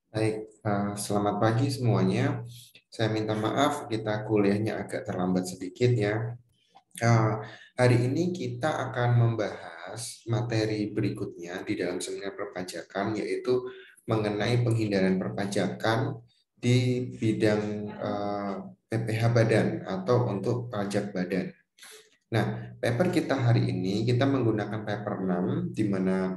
Baik, selamat pagi semuanya. Saya minta maaf kita kuliahnya agak terlambat sedikit ya. Eh, Hari ini kita akan membahas materi berikutnya di dalam seminar perpajakan, yaitu mengenai penghindaran perpajakan di bidang PPh badan atau untuk pajak badan. Nah, paper kita hari ini kita menggunakan paper 6 di mana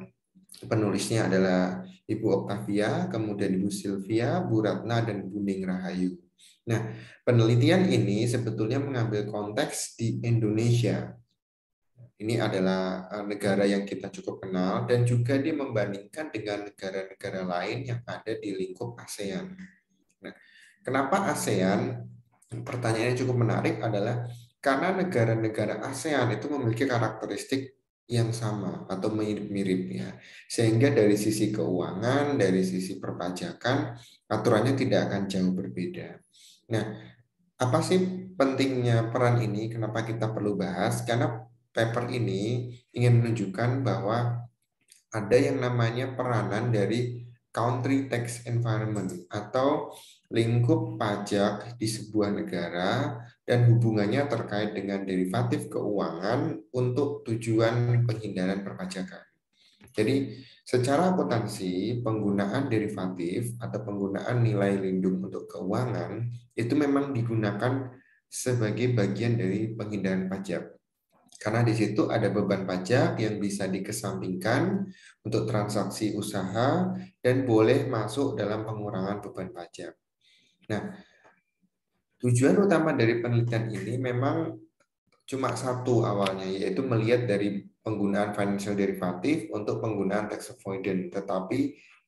penulisnya adalah Ibu Octavia, kemudian Ibu Sylvia, Bu Ratna, dan Bu Ning Rahayu. Nah, penelitian ini sebetulnya mengambil konteks di Indonesia. Ini adalah negara yang kita cukup kenal dan juga dia membandingkan dengan negara-negara lain yang ada di lingkup ASEAN. Nah, kenapa ASEAN? Pertanyaannya cukup menarik adalah karena negara-negara ASEAN itu memiliki karakteristik yang sama atau mirip-mirip ya. Sehingga dari sisi keuangan, dari sisi perpajakan, aturannya tidak akan jauh berbeda. Nah, apa sih pentingnya peran ini? Kenapa kita perlu bahas? Karena paper ini ingin menunjukkan bahwa ada yang namanya peranan dari country tax environment atau lingkup pajak di sebuah negara dan hubungannya terkait dengan derivatif keuangan untuk tujuan penghindaran perpajakan. Jadi, secara akuntansi, penggunaan derivatif atau penggunaan nilai lindung untuk keuangan itu memang digunakan sebagai bagian dari penghindaran pajak. Karena di situ ada beban pajak yang bisa dikesampingkan untuk transaksi usaha dan boleh masuk dalam pengurangan beban pajak. Nah, tujuan utama dari penelitian ini memang cuma satu awalnya, yaitu melihat dari penggunaan financial derivative untuk penggunaan tax avoidance. Tetapi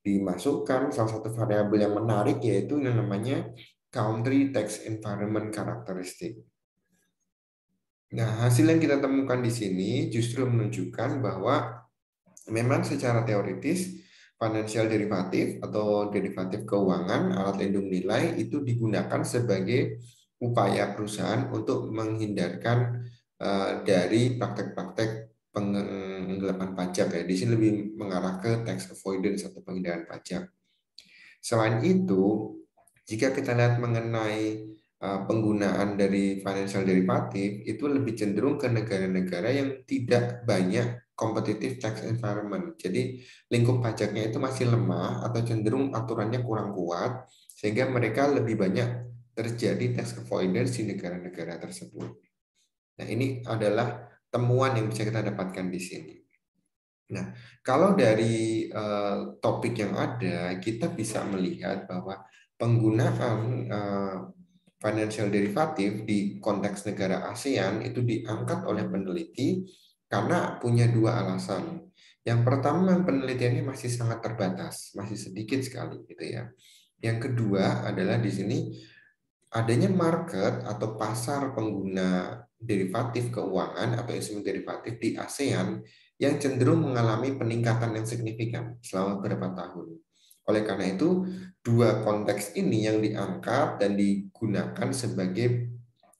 dimasukkan salah satu variabel yang menarik, yaitu yang namanya country tax environment characteristic. Nah, hasil yang kita temukan di sini justru menunjukkan bahwa memang secara teoritis financial derivative atau derivatif keuangan alat lindung nilai itu digunakan sebagai upaya perusahaan untuk menghindarkan dari praktek-praktek penggelapan pajak ya. Di sini lebih mengarah ke tax avoidance atau penghindaran pajak. Selain itu, jika kita lihat mengenai penggunaan dari financial derivative itu lebih cenderung ke negara-negara yang tidak banyak competitive tax environment. Jadi lingkup pajaknya itu masih lemah atau cenderung aturannya kurang kuat sehingga mereka lebih banyak terjadi tax avoidance di negara-negara tersebut. Nah, ini adalah temuan yang bisa kita dapatkan di sini. Nah, kalau dari topik yang ada, kita bisa melihat bahwa penggunaan financial derivative di konteks negara ASEAN itu diangkat oleh peneliti karena punya dua alasan. Yang pertama, penelitiannya masih sangat terbatas, masih sedikit sekali gitu ya. Yang kedua adalah di sini adanya market atau pasar pengguna derivatif keuangan atau instrumen derivatif di ASEAN yang cenderung mengalami peningkatan yang signifikan selama beberapa tahun. Oleh karena itu, dua konteks ini yang diangkat dan digunakan sebagai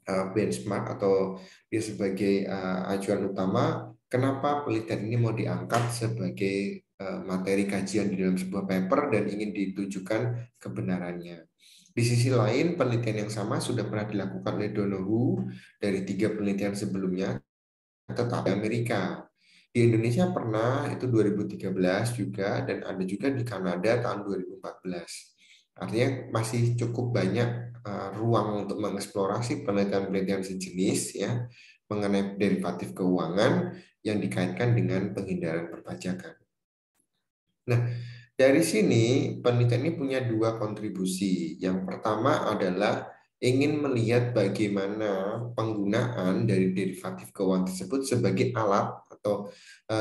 benchmark atau sebagai acuan utama kenapa penelitian ini mau diangkat sebagai materi kajian di dalam sebuah paper dan ingin ditujukan kebenarannya. Di sisi lain, penelitian yang sama sudah pernah dilakukan oleh Donohue dari 3 penelitian sebelumnya, tetapi Amerika. Di Indonesia pernah, itu 2013 juga, dan ada juga di Kanada tahun 2014. Artinya masih cukup banyak ruang untuk mengeksplorasi penelitian-penelitian sejenis ya mengenai derivatif keuangan yang dikaitkan dengan penghindaran perpajakan. Nah, dari sini penelitian ini punya dua kontribusi. Yang pertama adalah ingin melihat bagaimana penggunaan dari derivatif keuangan tersebut sebagai alat atau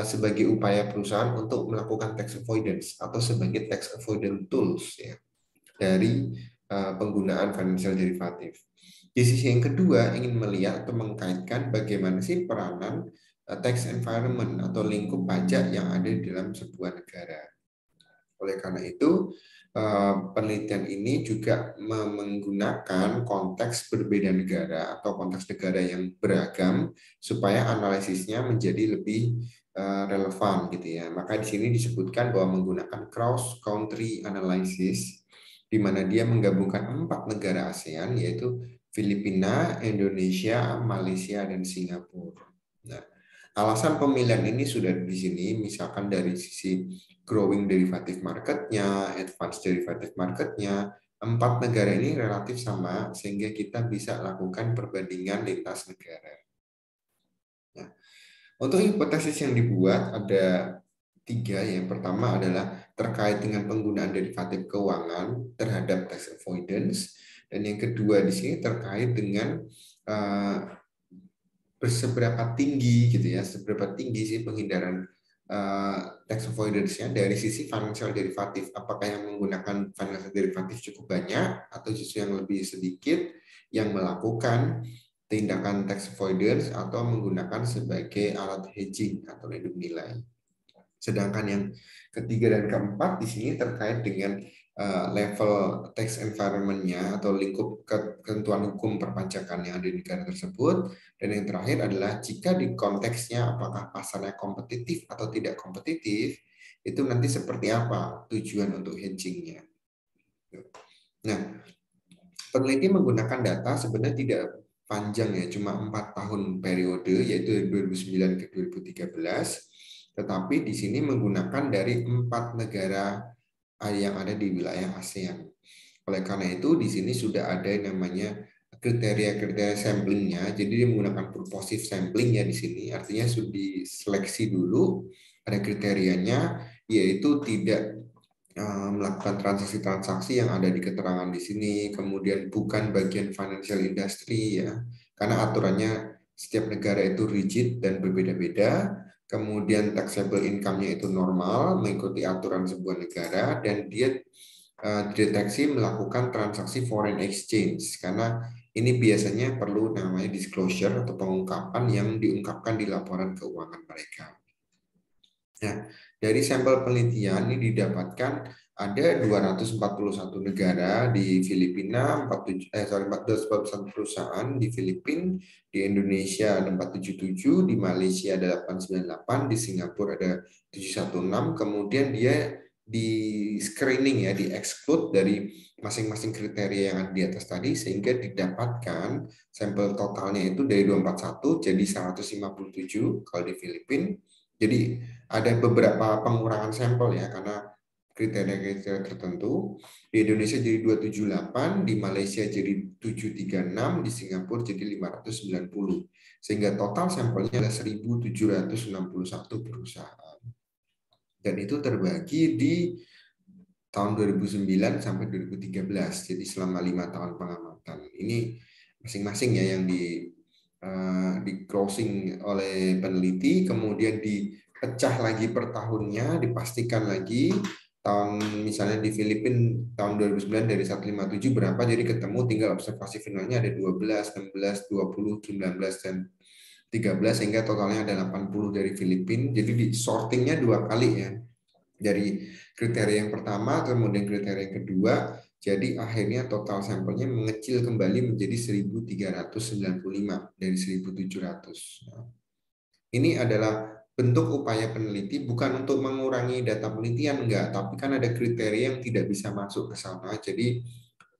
sebagai upaya perusahaan untuk melakukan tax avoidance atau sebagai tax avoidance tools ya dari penggunaan financial derivative. Di sisi yang kedua ingin melihat atau mengkaitkan bagaimana sih peranan tax environment atau lingkup pajak yang ada di dalam sebuah negara. Oleh karena itu, penelitian ini juga menggunakan konteks berbeda negara atau konteks negara yang beragam supaya analisisnya menjadi lebih relevan gitu ya. Maka di sini disebutkan bahwa menggunakan cross country analysis di mana dia menggabungkan 4 negara ASEAN, yaitu Filipina, Indonesia, Malaysia, dan Singapura. Nah, alasan pemilihan ini sudah di sini, misalkan dari sisi growing derivative marketnya, advanced derivative marketnya, 4 negara ini relatif sama, sehingga kita bisa lakukan perbandingan lintas negara. Nah, untuk hipotesis yang dibuat ada 3. Yang pertama adalah terkait dengan penggunaan derivatif keuangan terhadap tax avoidance, dan yang kedua di sini terkait dengan seberapa tinggi gitu ya, seberapa tinggi sih penghindaran tax avoidance-nya dari sisi financial derivative. Apakah yang menggunakan financial derivative cukup banyak atau justru yang lebih sedikit yang melakukan tindakan tax avoidance atau menggunakan sebagai alat hedging atau lindung nilai. Sedangkan yang ketiga dan keempat di sini terkait dengan level tax environment-nya atau lingkup ketentuan hukum perpajakan yang ada di negara tersebut. Dan yang terakhir adalah jika di konteksnya apakah pasarnya kompetitif atau tidak kompetitif, itu nanti seperti apa tujuan untuk hedging-nya. Nah, peneliti menggunakan data sebenarnya tidak panjang ya, cuma 4 tahun periode, yaitu dari 2009 ke 2013. Tetapi di sini menggunakan dari 4 negara yang ada di wilayah ASEAN. Oleh karena itu, di sini sudah ada yang namanya kriteria-kriteria samplingnya. Jadi dia menggunakan purposive sampling ya di sini. Artinya sudah diseleksi dulu, ada kriterianya, yaitu tidak melakukan transaksi-transaksi yang ada di keterangan di sini, kemudian bukan bagian financial industry ya, karena aturannya setiap negara itu rigid dan berbeda-beda. Kemudian taxable income-nya itu normal, mengikuti aturan sebuah negara, dan dia dideteksi melakukan transaksi foreign exchange, karena ini biasanya perlu namanya disclosure atau pengungkapan yang diungkapkan di laporan keuangan mereka. Nah, dari sampel penelitian ini didapatkan ada 241 negara di Filipina, 441 perusahaan di Filipina, di Indonesia ada 477, di Malaysia ada 898, di Singapura ada 716, kemudian dia di screening ya, di exclude dari masing-masing kriteria yang ada di atas tadi, sehingga didapatkan sampel totalnya itu dari 241 jadi 157 kalau di Filipina. Jadi ada beberapa pengurangan sampel ya, karena kriteria-kriteria tertentu. Di Indonesia jadi 278, di Malaysia jadi 736, di Singapura jadi 590. Sehingga total sampelnya ada 1.761 perusahaan. Dan itu terbagi di tahun 2009 sampai 2013. Jadi selama 5 tahun pengamatan. Ini masing-masing ya yang di closing oleh peneliti, kemudian dipecah lagi per tahunnya, dipastikan lagi tahun misalnya di Filipina tahun 2009 dari 157 berapa, jadi ketemu tinggal observasi finalnya ada 12, 16, 20, 19 dan 13 sehingga totalnya ada 80 dari Filipina. Jadi di sortingnya 2 kali ya. Dari kriteria yang pertama kemudian kriteria yang kedua, jadi akhirnya total sampelnya mengecil kembali menjadi 1.395 dari 1.700. Ini adalah bentuk upaya peneliti bukan untuk mengurangi data penelitian, enggak, tapi kan ada kriteria yang tidak bisa masuk ke sana. Jadi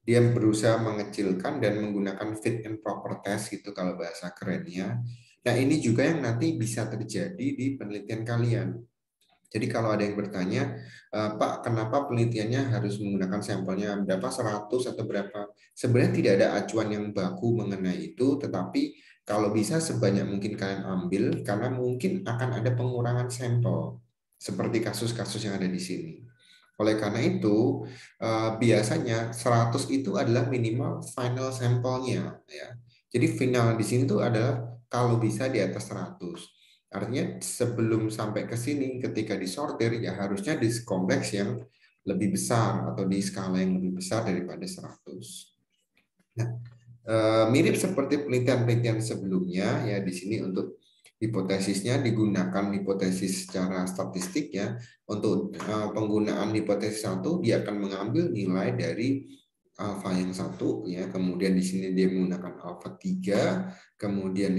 dia berusaha mengecilkan dan menggunakan fit and proper test gitu kalau bahasa kerennya. Nah, ini juga yang nanti bisa terjadi di penelitian kalian. Jadi kalau ada yang bertanya, Pak, kenapa penelitiannya harus menggunakan sampelnya berapa, 100 atau berapa? Sebenarnya tidak ada acuan yang baku mengenai itu, tetapi kalau bisa sebanyak mungkin kalian ambil, karena mungkin akan ada pengurangan sampel, seperti kasus-kasus yang ada di sini. Oleh karena itu, biasanya 100 itu adalah minimal final sampelnya. Ya. Jadi final di sini itu adalah kalau bisa di atas 100. Artinya sebelum sampai ke sini, ketika disortir, ya harusnya di kompleks yang lebih besar atau di skala yang lebih besar daripada 100. Nah, mirip seperti penelitian-penelitian sebelumnya, ya di sini untuk hipotesisnya digunakan hipotesis secara statistik ya. Untuk penggunaan hipotesis 1, dia akan mengambil nilai dari alfa yang 1 ya, kemudian di sini dia menggunakan alfa 3, kemudian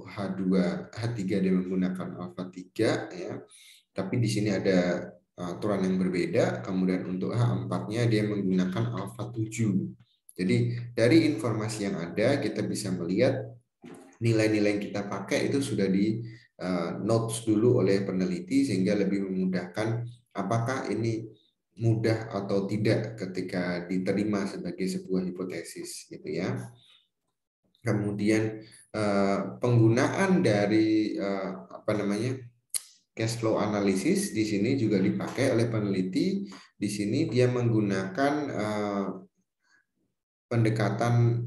H2 H3 dia menggunakan alfa 3 ya. Tapi di sini ada aturan yang berbeda, kemudian untuk H4-nya dia menggunakan alfa 7. Jadi dari informasi yang ada kita bisa melihat nilai-nilai yang kita pakai itu sudah di notes dulu oleh peneliti sehingga lebih memudahkan apakah ini mudah atau tidak ketika diterima sebagai sebuah hipotesis gitu ya. Kemudian penggunaan dari cash flow analysis di sini juga dipakai oleh peneliti. Di sini dia menggunakan pendekatan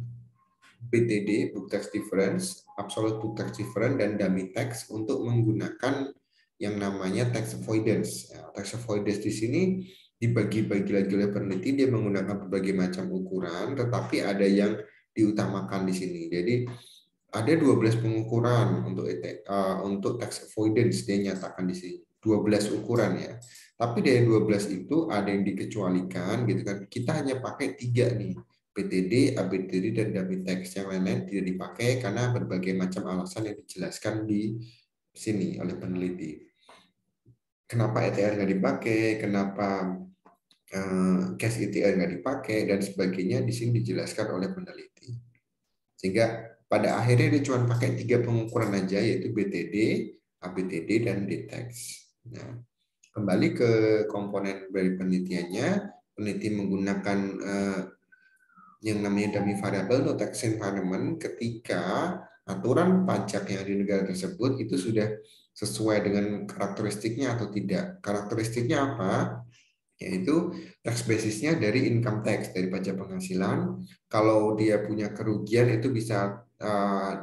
BTD, book tax difference, absolute book tax difference, dan dummy tax untuk menggunakan yang namanya tax avoidance. Tax avoidance di sini dibagi-bagi lagi oleh peneliti, dia menggunakan berbagai macam ukuran, tetapi ada yang diutamakan di sini. Jadi ada 12 pengukuran untuk tax avoidance, dia nyatakan di sini 12 ukuran ya. Tapi dari 12 itu ada yang dikecualikan gitu kan. Kita hanya pakai 3 nih. PTD, ABTD, dan dummy tax. Yang lain-lain tidak dipakai karena berbagai macam alasan yang dijelaskan di sini oleh peneliti. Kenapa ETR nggak dipakai, kenapa cash ETR nggak dipakai, dan sebagainya di sini dijelaskan oleh peneliti. Sehingga pada akhirnya dia cuma pakai 3 pengukuran aja, yaitu BTD, ABTD, dan DTax. Nah, kembali ke komponen dari penelitiannya, peneliti menggunakan yang namanya dummy variable atau tax environment ketika aturan pajak yang di negara tersebut itu sudah sesuai dengan karakteristiknya atau tidak. Karakteristiknya apa? Yaitu tax basisnya dari income tax, dari pajak penghasilan. Kalau dia punya kerugian itu bisa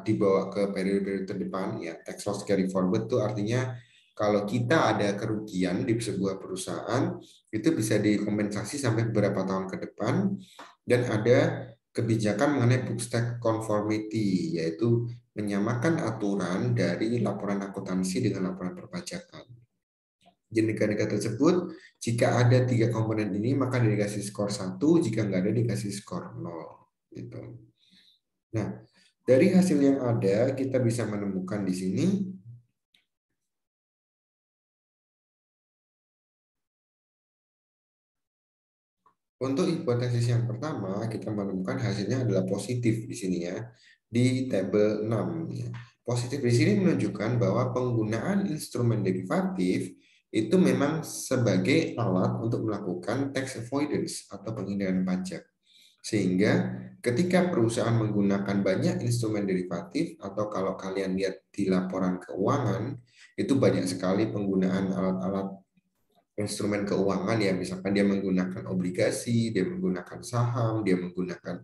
dibawa ke periode-periode terdepan, ya tax loss carry forward itu artinya kalau kita ada kerugian di sebuah perusahaan itu bisa dikompensasi sampai beberapa tahun ke depan. Dan ada kebijakan mengenai book tax conformity, yaitu menyamakan aturan dari laporan akuntansi dengan laporan perpajakan. Di negara-negara tersebut, jika ada 3 komponen ini, maka dikasih skor 1, jika nggak ada dikasih skor 0. Gitu. Nah, dari hasil yang ada, kita bisa menemukan di sini untuk hipotesis yang pertama, kita menemukan hasilnya adalah positif di sini ya, di tabel 6. Ya. Positif di sini menunjukkan bahwa penggunaan instrumen derivatif itu memang sebagai alat untuk melakukan tax avoidance atau penghindaran pajak. Sehingga ketika perusahaan menggunakan banyak instrumen derivatif atau kalau kalian lihat di laporan keuangan, itu banyak sekali penggunaan alat-alat instrumen keuangan ya, misalkan dia menggunakan obligasi, dia menggunakan saham, dia menggunakan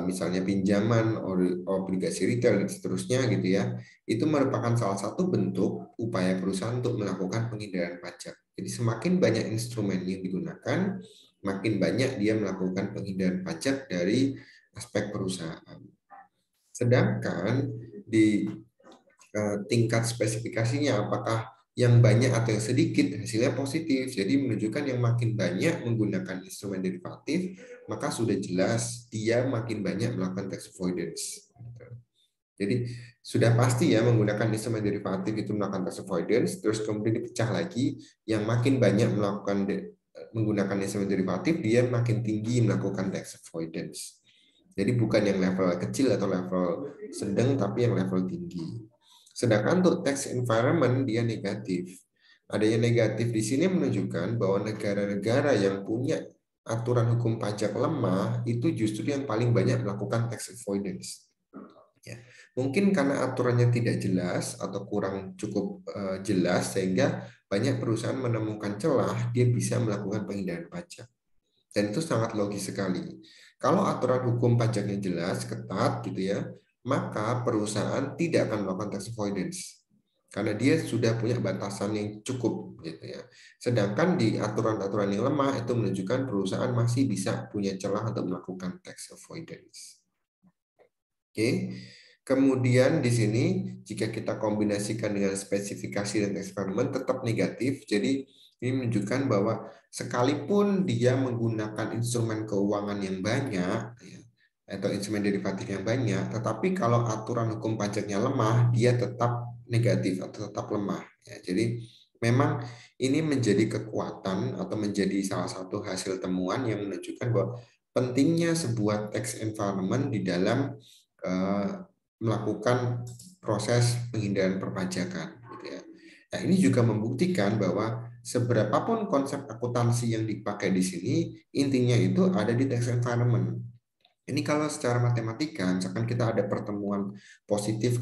misalnya pinjaman, obligasi retail dan seterusnya gitu ya. Itu merupakan salah satu bentuk upaya perusahaan untuk melakukan penghindaran pajak. Jadi semakin banyak instrumen yang digunakan, makin banyak dia melakukan penghindaran pajak dari aspek perusahaan. Sedangkan di tingkat spesifikasinya apakah yang banyak atau yang sedikit hasilnya positif. Jadi menunjukkan yang makin banyak menggunakan instrumen derivatif, maka sudah jelas dia makin banyak melakukan tax avoidance. Jadi sudah pasti ya menggunakan instrumen derivatif itu melakukan tax avoidance, terus kemudian dipecah lagi, yang makin banyak menggunakan instrumen derivatif, dia makin tinggi melakukan tax avoidance. Jadi bukan yang level kecil atau level sedang, tapi yang level tinggi. Sedangkan untuk tax environment dia negatif. Adanya negatif di sini menunjukkan bahwa negara-negara yang punya aturan hukum pajak lemah itu justru yang paling banyak melakukan tax avoidance. Ya. Mungkin karena aturannya tidak jelas atau kurang cukup jelas sehingga banyak perusahaan menemukan celah dia bisa melakukan penghindaran pajak. Dan itu sangat logis sekali. Kalau aturan hukum pajaknya jelas, ketat gitu ya, maka perusahaan tidak akan melakukan tax avoidance. Karena dia sudah punya batasan yang cukup gitu ya. Sedangkan di aturan-aturan yang lemah itu menunjukkan perusahaan masih bisa punya celah untuk melakukan tax avoidance. Oke. Kemudian di sini jika kita kombinasikan dengan spesifikasi dan environment tetap negatif. Jadi ini menunjukkan bahwa sekalipun dia menggunakan instrumen keuangan yang banyak ya, atau instrumen derivatif yang banyak, tetapi kalau aturan hukum pajaknya lemah, dia tetap negatif atau tetap lemah. Ya, jadi Memang ini menjadi kekuatan atau menjadi salah satu hasil temuan yang menunjukkan bahwa pentingnya sebuah tax environment di dalam eh, melakukan proses penghindaran perpajakan, gitu ya. Nah, ini juga membuktikan bahwa seberapapun konsep akuntansi yang dipakai di sini, intinya itu ada di tax environment. Ini kalau secara matematika, misalkan kita ada pertemuan positif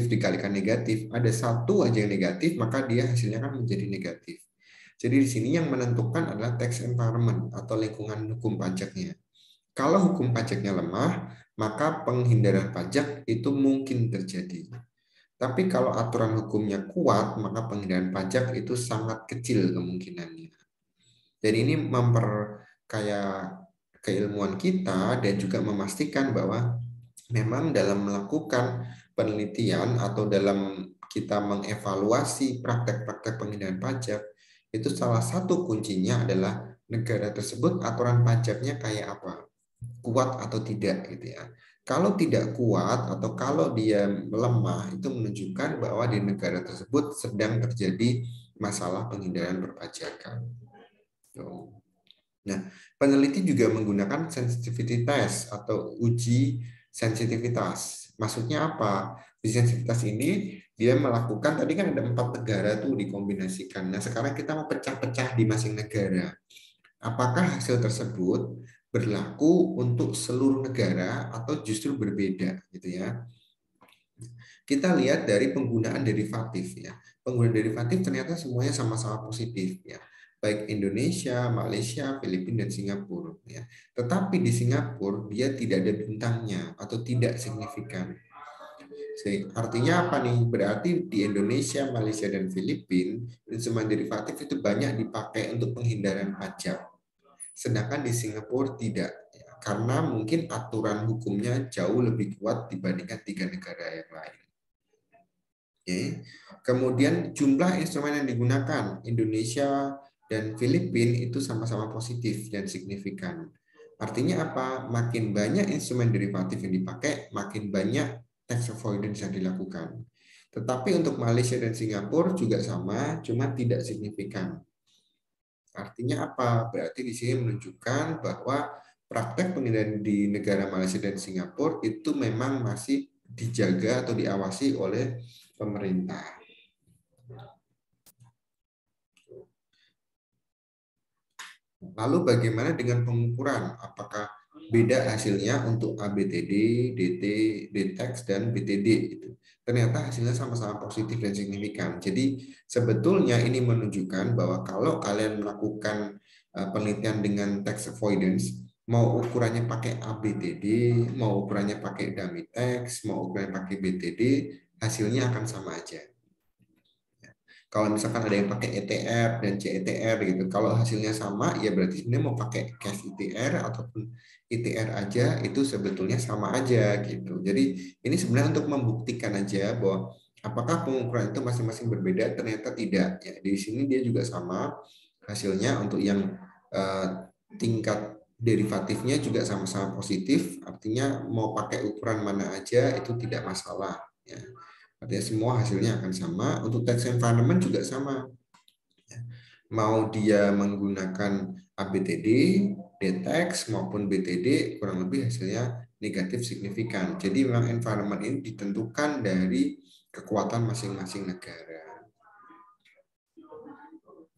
dikalikan negatif, ada satu aja yang negatif, maka dia hasilnya kan menjadi negatif. Jadi di sini yang menentukan adalah tax environment atau lingkungan hukum pajaknya. Kalau hukum pajaknya lemah, maka penghindaran pajak itu mungkin terjadi. Tapi kalau aturan hukumnya kuat, maka penghindaran pajak itu sangat kecil kemungkinannya. Dan ini memperkaya keilmuan kita dan juga memastikan bahwa memang dalam melakukan penelitian atau dalam kita mengevaluasi praktek-praktek penghindaran pajak, itu salah satu kuncinya adalah negara tersebut aturan pajaknya kayak apa, kuat atau tidak gitu ya. Kalau tidak kuat atau kalau dia melemah, itu menunjukkan bahwa di negara tersebut sedang terjadi masalah penghindaran perpajakan. Nah, peneliti juga menggunakan sensitivity test atau uji sensitivitas. Maksudnya apa? Uji sensitivitas ini dia melakukan, tadi kan ada 4 negara tuh dikombinasikan. Nah, sekarang kita mau pecah-pecah di masing negara. Apakah hasil tersebut berlaku untuk seluruh negara atau justru berbeda gitu ya? Kita lihat dari penggunaan derivatif ya. Penggunaan derivatif ternyata semuanya sama-sama positif ya. Baik Indonesia, Malaysia, Filipina dan Singapura ya. Tetapi di Singapura dia tidak ada bintangnya atau tidak signifikan. Artinya apa nih? Berarti di Indonesia, Malaysia dan Filipina instrumen derivatif itu banyak dipakai untuk penghindaran pajak. Sedangkan di Singapura tidak ya. Karena mungkin aturan hukumnya jauh lebih kuat dibandingkan 3 negara yang lain. Oke. Kemudian jumlah instrumen yang digunakan Indonesia dan Filipina itu sama-sama positif dan signifikan. Artinya apa? Makin banyak instrumen derivatif yang dipakai, makin banyak tax avoidance yang dilakukan. Tetapi untuk Malaysia dan Singapura juga sama, cuma tidak signifikan. Artinya apa? Berarti di sini menunjukkan bahwa praktek penghindaran di negara Malaysia dan Singapura itu memang masih dijaga atau diawasi oleh pemerintah. Lalu bagaimana dengan pengukuran? Apakah beda hasilnya untuk ABTD, DT, DTEX, dan BTD? Itu ternyata hasilnya sama-sama positif dan signifikan. Jadi sebetulnya ini menunjukkan bahwa kalau kalian melakukan penelitian dengan tax avoidance, mau ukurannya pakai ABTD, mau ukurannya pakai dummy tax, mau ukurannya pakai BTD, hasilnya akan sama aja. Kalau misalkan ada yang pakai ETR dan CETR gitu, kalau hasilnya sama, ya berarti sebenarnya mau pakai cash ETR ataupun ETR aja, itu sebetulnya sama aja gitu. Jadi ini sebenarnya untuk membuktikan aja bahwa apakah pengukuran itu masing-masing berbeda, ternyata tidak. Ya, di sini dia juga sama hasilnya untuk yang eh, tingkat derivatifnya juga sama-sama positif, artinya mau pakai ukuran mana aja itu tidak masalah. Ya. Artinya semua hasilnya akan sama. Untuk tax environment juga sama. Mau dia menggunakan ABTD, DTEX maupun BTD, kurang lebih hasilnya negatif signifikan. Jadi memang environment ini ditentukan dari kekuatan masing-masing negara.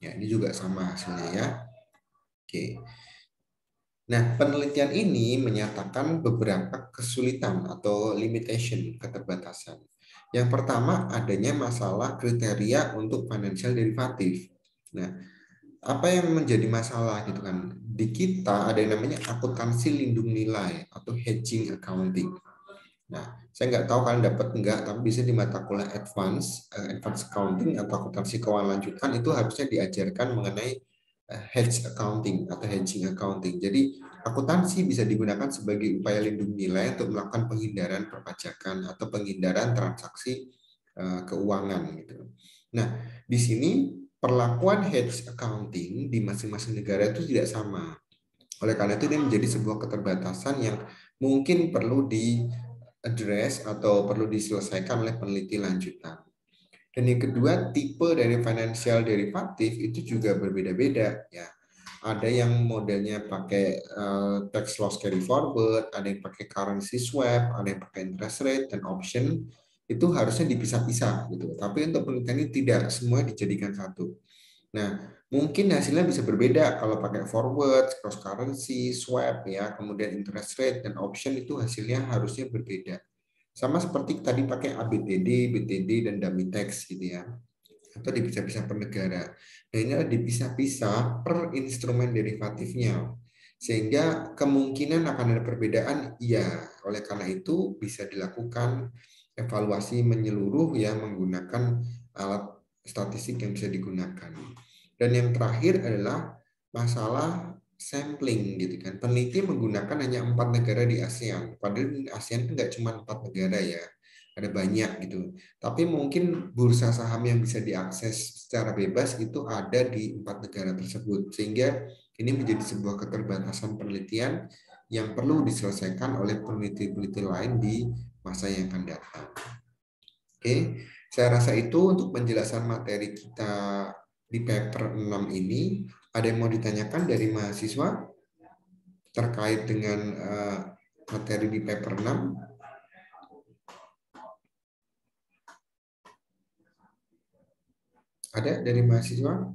Ya, ini juga sama hasilnya ya. Oke. Nah, penelitian ini menyatakan beberapa kesulitan atau limitation, keterbatasan. Yang pertama, adanya masalah kriteria untuk financial derivative. Nah, apa yang menjadi masalah gitu kan? Di kita ada yang namanya akuntansi lindung nilai atau hedging accounting. Nah, saya nggak tahu kalian dapat nggak, tapi bisa di mata kuliah advance accounting atau akuntansi keuangan lanjutan itu harusnya diajarkan mengenai hedge accounting atau hedging accounting. Jadi akuntansi bisa digunakan sebagai upaya lindung nilai untuk melakukan penghindaran perpajakan atau penghindaran transaksi keuangan gitu. Nah, di sini perlakuan hedge accounting di masing-masing negara itu tidak sama. Oleh karena itu ini menjadi sebuah keterbatasan yang mungkin perlu di address atau perlu diselesaikan oleh peneliti lanjutan. Dan yang kedua, tipe dari financial derivative itu juga berbeda-beda ya. Ada yang modelnya pakai tax loss carry forward, ada yang pakai currency swap, ada yang pakai interest rate dan option. Itu harusnya dipisah-pisah gitu. Tapi untuk penelitian ini tidak semua dijadikan satu. Nah, mungkin hasilnya bisa berbeda kalau pakai forward, cross currency, swap ya, kemudian interest rate dan option itu hasilnya harusnya berbeda. Sama seperti tadi pakai ABTD, BTD dan dummy tax gitu ya. Atau dipisah-pisah per negara. Nah, ini adalah dipisah-pisah per instrumen derivatifnya. Sehingga kemungkinan akan ada perbedaan, iya. Oleh karena itu bisa dilakukan evaluasi menyeluruh ya menggunakan alat statistik yang bisa digunakan. Dan yang terakhir adalah masalah sampling gitu kan. Peneliti menggunakan hanya 4 negara di ASEAN. Padahal di ASEAN itu nggak cuma 4 negara ya, ada banyak gitu. Tapi mungkin bursa saham yang bisa diakses secara bebas itu ada di 4 negara tersebut. Sehingga ini menjadi sebuah keterbatasan penelitian yang perlu diselesaikan oleh peneliti-peneliti lain di masa yang akan datang. Oke, saya rasa itu untuk penjelasan materi kita di paper 6 ini. Ada yang mau ditanyakan dari mahasiswa terkait dengan materi di paper 6? Ada dari mahasiswa?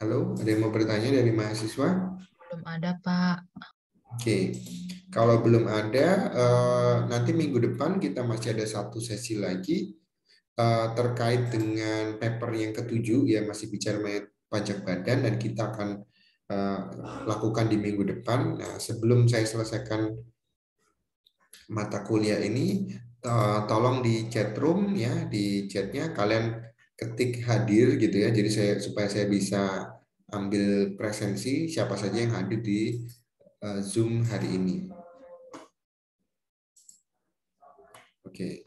Halo, ada yang mau bertanya dari mahasiswa? Belum ada, Pak. Oke, kalau belum ada, nanti minggu depan kita masih ada satu sesi lagi terkait dengan paper yang ketujuh, ya masih bicara mengenai pajak badan dan kita akan lakukan di minggu depan. Nah, sebelum saya selesaikan mata kuliah ini, tolong di chat room ya, di chatnya kalian ketik hadir gitu ya. Jadi supaya saya bisa ambil presensi siapa saja yang hadir di Zoom hari ini. Oke,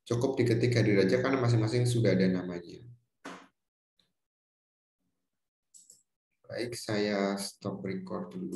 cukup diketik hadir aja karena masing-masing sudah ada namanya. Baik, saya stop record dulu.